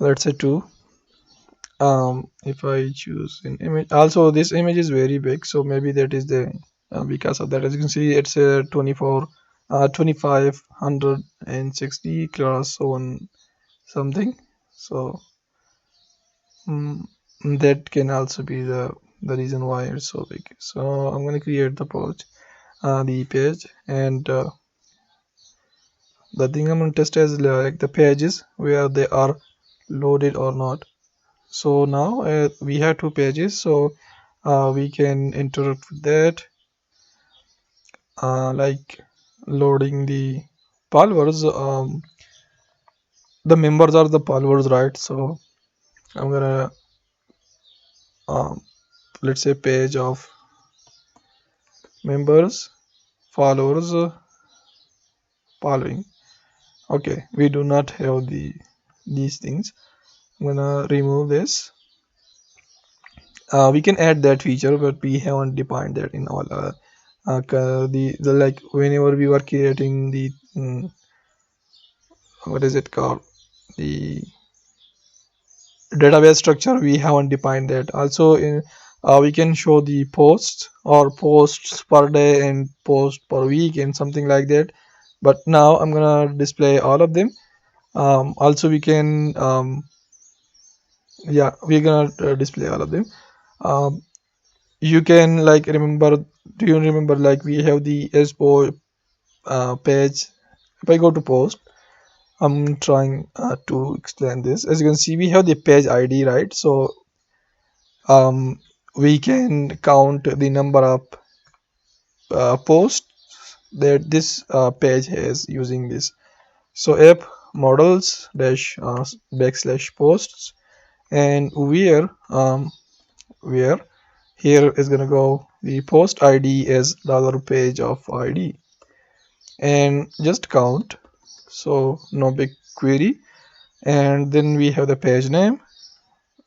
Let's say 2. If I choose an image, also this image is very big, so maybe that is the because of that. As you can see, it's a 24 2560 class 1 something. So mm, that can also be the reason why it's so big. So I'm going to create the page, and the thing I'm going to test is like the pages where they are loaded or not. So now we have 2 pages, so we can interact with that, like loading the followers. The members are the followers, right? So I'm gonna um, let's say page of members, followers, following. Okay, we do not have these things. I'm gonna remove this. We can add that feature, but we haven't defined that in all the like whenever we were creating the what is it called, the database structure, we haven't defined that. Also in we can show the posts or posts per day and post per week and something like that, but now I'm gonna display all of them. Also we can yeah, we're gonna display all of them. um, you can like remember, do you remember like we have the expo page? If I go to post, I'm trying to explain this. As you can see, we have the page ID, right? So we can count the number of posts that this page has using this. So app models dash backslash posts, and where here is gonna go the post ID as dollar page of ID, and just count. So no big query. And then we have the page name,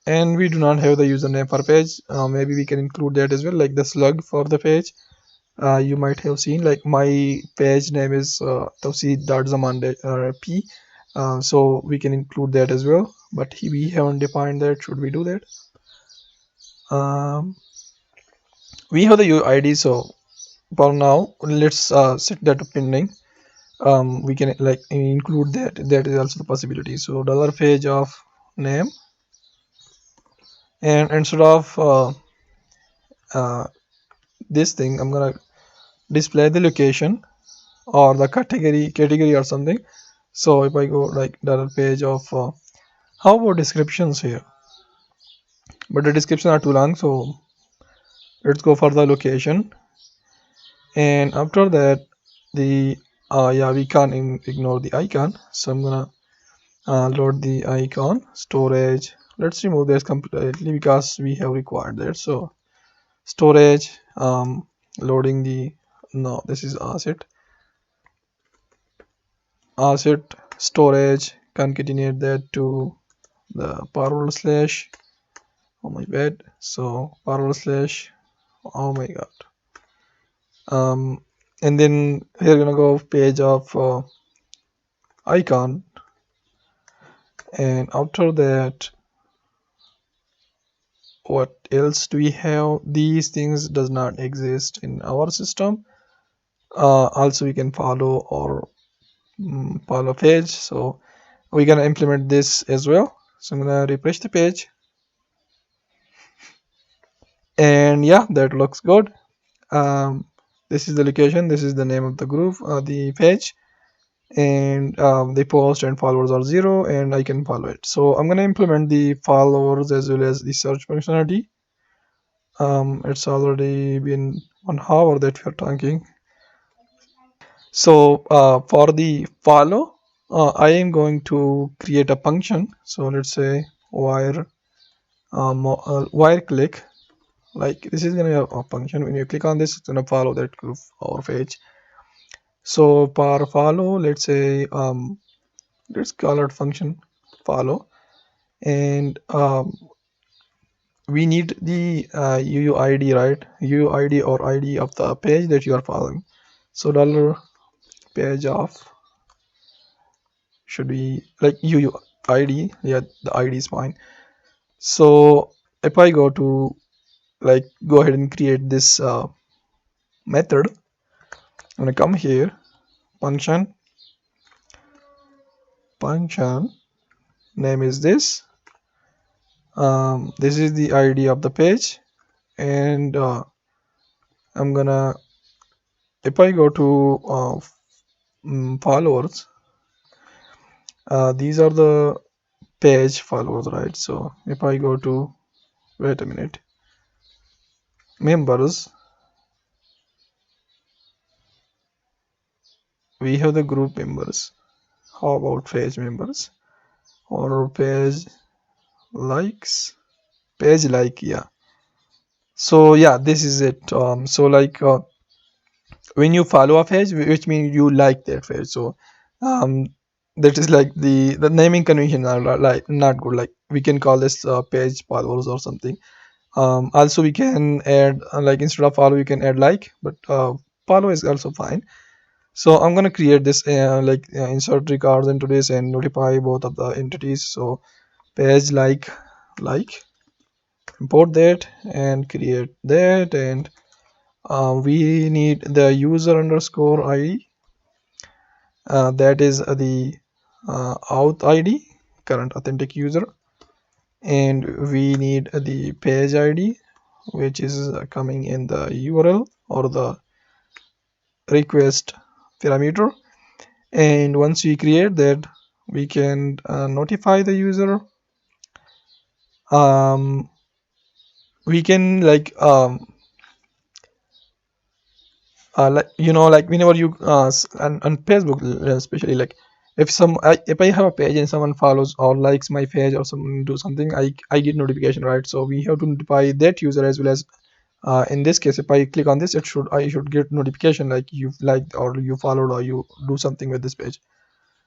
and we do not have the username for page. Maybe we can include that as well, like the slug for the page. You might have seen like my page name is Tauseed.Zaman p. So we can include that as well, but we haven't defined that. Should we do that? um, we have the UID, so for now let's set that to pending. We can like include that. That is also the possibility. So dollar page of name, and instead of uh, this thing, I'm gonna display the location or the category or something. So if I go like dollar page of how about descriptions here? But the description are too long, so let's go for the location. And after that, the yeah, we can't ignore the icon, so I'm gonna load the icon storage. Let's remove this completely because we have required that. So storage, loading the, no, this is asset storage, concatenate that to the parallel slash, oh my bad, so parallel slash, oh my god. And then here gonna go page of icon, and after that, what else do we have? These things does not exist in our system. Also we can follow or follow page. So we're gonna implement this as well. So I'm gonna refresh the page, and yeah, that looks good. um, this is the location, this is the name of the group, the page, and the post and followers are 0, and I can follow it. So I'm going to implement the followers as well as the search functionality. It's already been 1 hour that we're talking. So for the follow, I am going to create a function. So let's say wire click. Like this is going to be a function. When you click on this, it's going to follow that group or page. So for follow, let's say let's call it function follow, and we need the UUID, right? UUID or ID of the page that you are following. So dollar page of should be like UUID. Yeah, the ID is fine. So if I go to like go ahead and create this method, I'm gonna come here, function name is this. This is the ID of the page, and I'm gonna, if I go to followers, these are the page followers, right? So if I go to, wait a minute, members, we have the group members. How about page members or page likes? Page like, yeah. So yeah, this is it. So like when you follow a page, which means you like that page. So um, that is like the naming convention are like not good. Like we can call this page followers or something. Also we can add like instead of follow you can add like, but follow is also fine. So I'm gonna create this insert records into this and notify both of the entities. So page like import that and create that, and we need the user underscore id, that is the auth id, current authentic user, and we need the page id, which is coming in the URL or the request parameter. And once we create that, we can notify the user. We can like like whenever you on Facebook especially, like if I have a page and someone follows or likes my page or someone do something, I get notification, right? So we have to notify that user as well as in this case, if I click on this, I should get notification like you've liked or you followed or you do something with this page.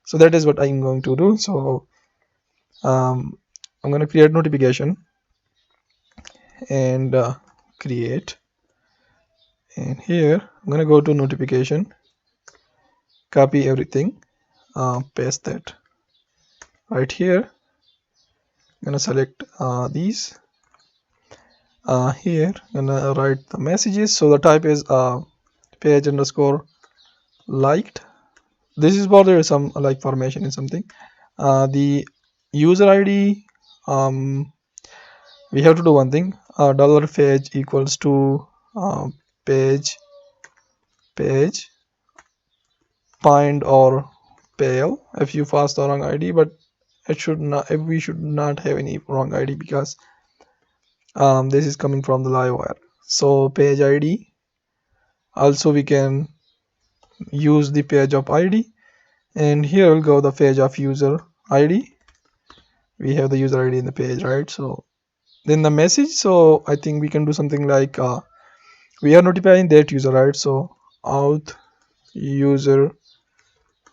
So that is what I'm going to do. So I'm going to create notification and create, and here I'm going to go to notification, copy everything, paste that right here. I'm going to select these, here I'm going to write the messages. So the type is page underscore liked. This is for there is some like formation in something. The user ID, we have to do one thing, dollar page equals to page find or fail if you pass the wrong ID, but it should not, if we should not have any wrong ID because this is coming from the live wire. So page ID, also we can use the page of ID, and here will go the page of user ID. We have the user ID in the page, right? So then the message, so I think we can do something like we are notifying that user, right? So auth user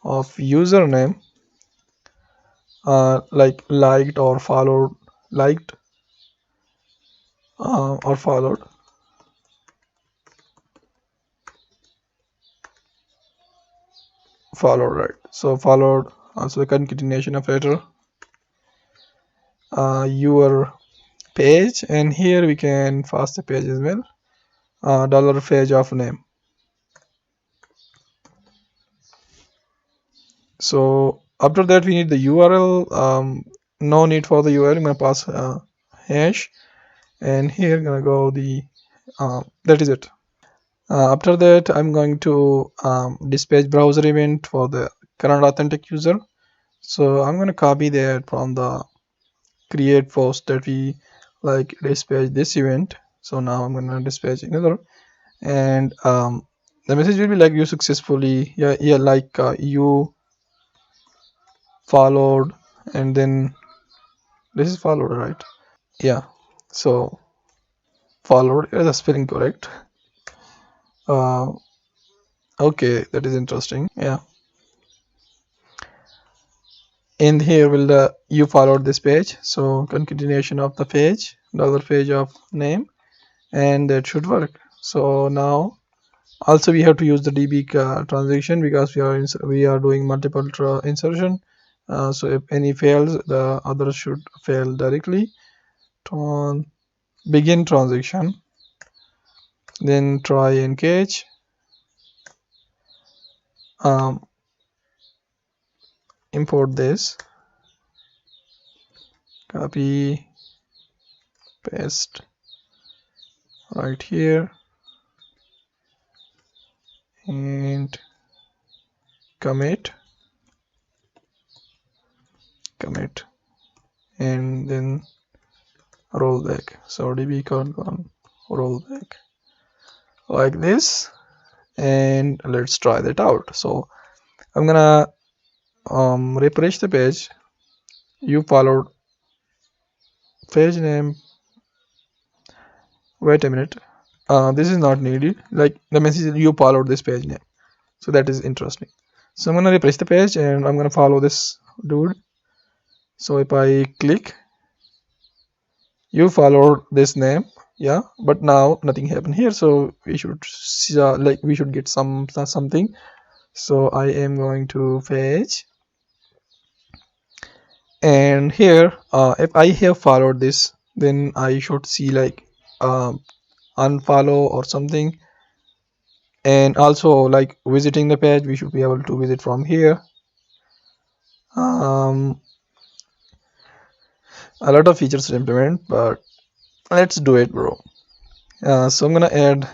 of username like liked or followed, liked or followed, right? So followed, also the concatenation operator, your page, and here we can pass the page as well, dollar page of name. So After that we need the URL. No need for the URL. I'm gonna pass hash, and here gonna go the that is it. After that I'm going to dispatch browser event for the current authentic user. So I'm gonna copy that from the create post that we like dispatch this event. So now I'm gonna dispatch another, and the message will be like you successfully, yeah, like you followed, and then this is followed, right? Yeah, so followed is the spelling correct. uh okay, that is interesting. Yeah, and here will the you followed this page, so continuation of the page, dollar page of name, and that should work. So now also we have to use the db transaction because we are doing multiple insertion. So if any fails, the others should fail directly. Tran begin transaction, then try and catch. um, Import this, copy, paste right here, and commit, commit, and then roll back. So db con roll back like this, and let's try that out. So I'm gonna refresh the page. You followed page name. Wait a minute. This is not needed. Like the message you followed this page name. So that is interesting. So I'm gonna refresh the page and I'm gonna follow this dude. So if I click, you followed this name, yeah, but now nothing happened here. So we should see, like we should get something. So I am going to fetch, and here if I have followed this, then I should see like unfollow or something. And also like visiting the page, we should be able to visit from here. um, a lot of features to implement, but let's do it, bro. So I'm gonna add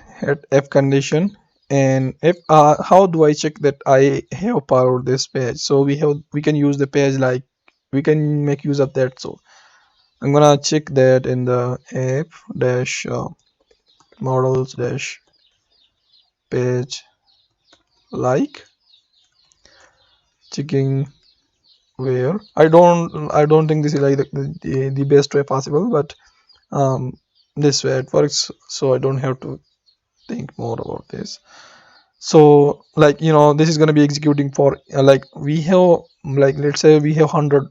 if condition, and if how do I check that I have powered this page? So we can use the page, like we can make use of that. So I'm gonna check that in the app dash models dash page, like checking where I don't think this is like the best way possible, but this way it works, so I don't have to think more about this. So like this is going to be executing for like we have, like let's say we have 100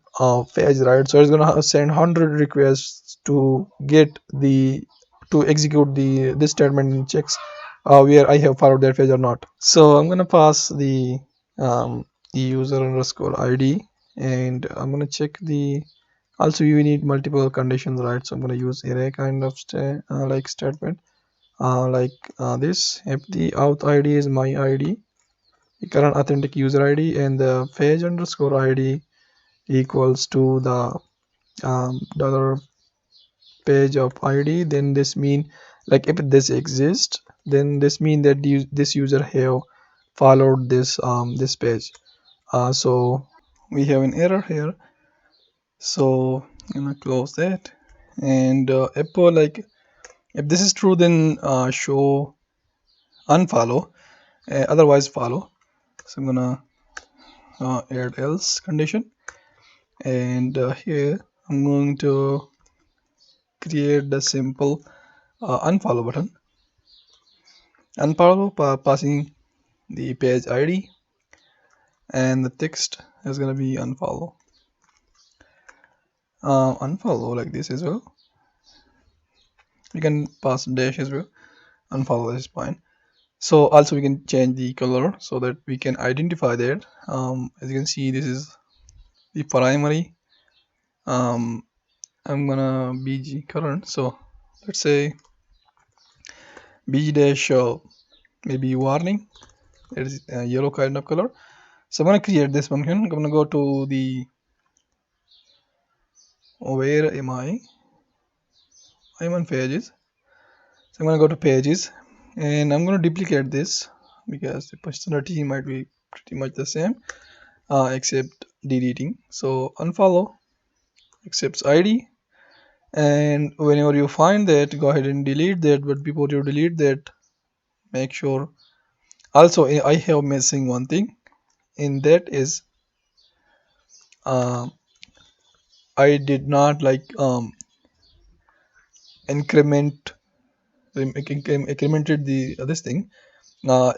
page, right? So it's going to send 100 requests to get the to execute this statement and checks where I have followed that page or not. So I'm going to pass the user underscore id, and I'm going to check the, also we need multiple conditions, right? So I'm going to use array kind of like statement, this. If the auth id is my id, the current authentic user id, and the page underscore id equals to the dollar page of id, then this mean, like if this exists, then this mean that this user have followed this page. So we have an error here, so I'm gonna close that. And if like if this is true, then show unfollow, otherwise follow. So I'm gonna add else condition, and here I'm going to create the simple unfollow button. Unfollow passing the page id, and the text is gonna be unfollow. Unfollow like this as well. You can pass dash as well. Unfollow is fine. So also we can change the color so that we can identify that. As you can see, this is the primary. I'm gonna bg current, so let's say bg dash maybe warning. It is a yellow kind of color. So I'm gonna create this function. I'm gonna go to the, where am I? I'm on pages. So I'm gonna go to pages, and I'm gonna duplicate this because the functionality might be pretty much the same, except deleting. So unfollow accepts ID, and whenever you find that, go ahead and delete that. But before you delete that, make sure. Also, I have missing one thing, and that is uh, I did not like increment incremented the this thing.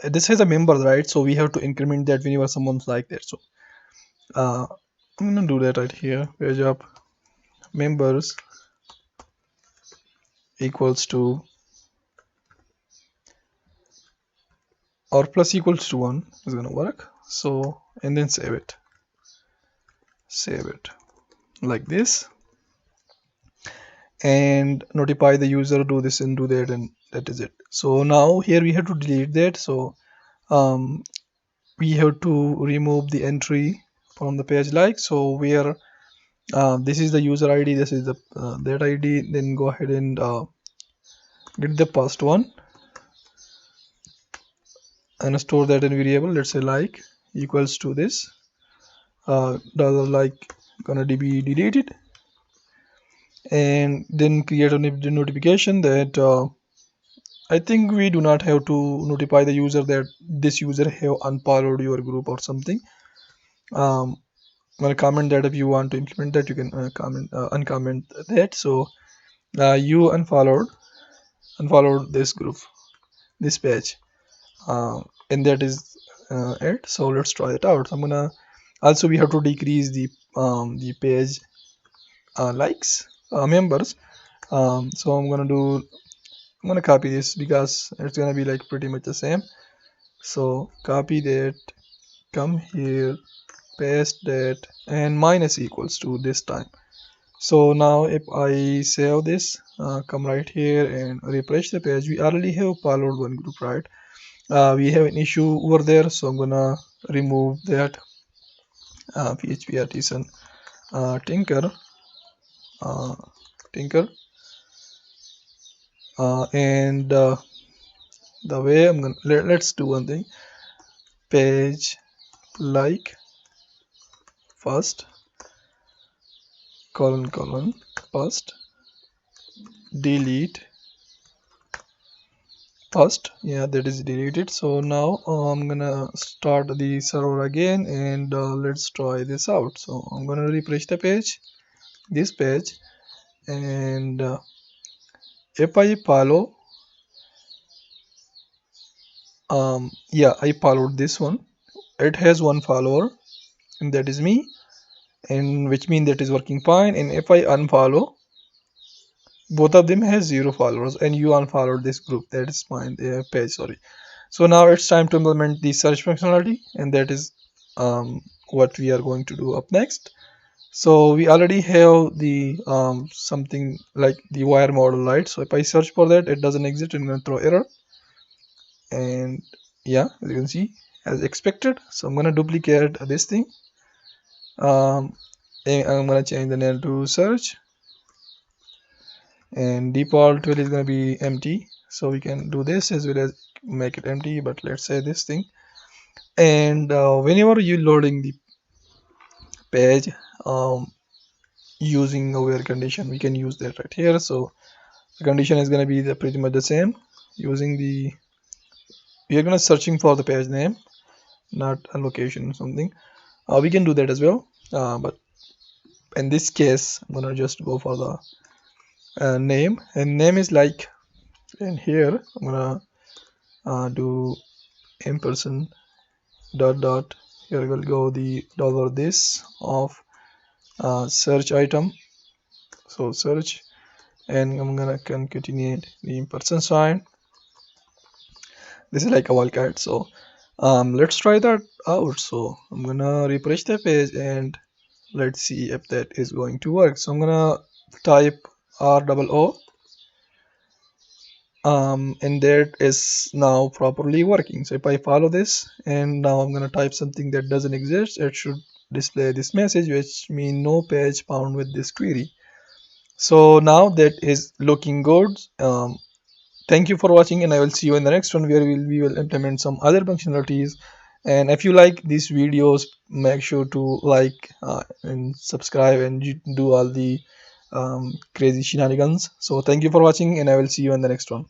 This has a member, right? So we have to increment that whenever someone's like that. So uh, I'm gonna do that right here. Page up members equals to, or plus equals to 1 is gonna work. So, and then save it like this, and notify the user, do this and do that, and that is it. So now here we have to delete that. So um, we have to remove the entry from the page, like so, where this is the user ID, this is the that ID. Then go ahead and get the past one and store that in variable. Let's say like equals to this dollar like gonna be deleted, and then create a notification that I think we do not have to notify the user that this user have unfollowed your group or something. I'm gonna comment that. If you want to implement that, you can comment uncomment that. So you unfollowed this group, this page, and that is it. So let's try it out. So I'm gonna, also we have to decrease the page likes members. So I'm gonna copy this because it's gonna be like pretty much the same. So copy that, come here, paste that, and minus equals to this time. So now if I save this, come right here and refresh the page, we already have followed one group, right? We have an issue over there, so I'm gonna remove that php artisan tinker uh, tinker and the way I'm gonna let's do one thing. Page like first colon first delete first, yeah, that is deleted. So now I'm gonna start the server again, and let's try this out. So I'm gonna refresh the page, this page, and if I follow, yeah, I followed this one. It has one follower, and that is me, and which means that is working fine. And if I unfollow, both of them has 0 followers, and you unfollowed this group, that is fine, page, sorry. So now it's time to implement the search functionality, and that is what we are going to do up next. So we already have the something like the wire model, right? So if I search for that, it doesn't exist, I'm going to throw error. And yeah, as you can see, as expected. So I'm going to duplicate this thing, and I'm going to change the name to search, and default value is going to be empty. So we can do this as well as make it empty, but let's say this thing. And whenever you loading the page using a where condition, we can use that right here. So the condition is going to be pretty much the same, using the, we are going to searching for the page name, not a location or something. We can do that as well, but in this case I'm going to just go for the name, and name is like, and here I'm going to do ampersand dot dot, here will go the dollar this of search item, so search, and I'm gonna concatenate the ampersand sign. This is like a wildcard. So let's try that out. So I'm gonna refresh the page, and let's see if that is going to work. So I'm gonna type R double O and that is now properly working. So if I follow this and now I'm going to type something that doesn't exist, it should display this message, which means no page found with this query. So now that is looking good. Thank you for watching, and I will see you in the next one where we will implement some other functionalities. And if you like these videos, make sure to like and subscribe and do all the crazy shenanigans. So thank you for watching, and I will see you in the next one.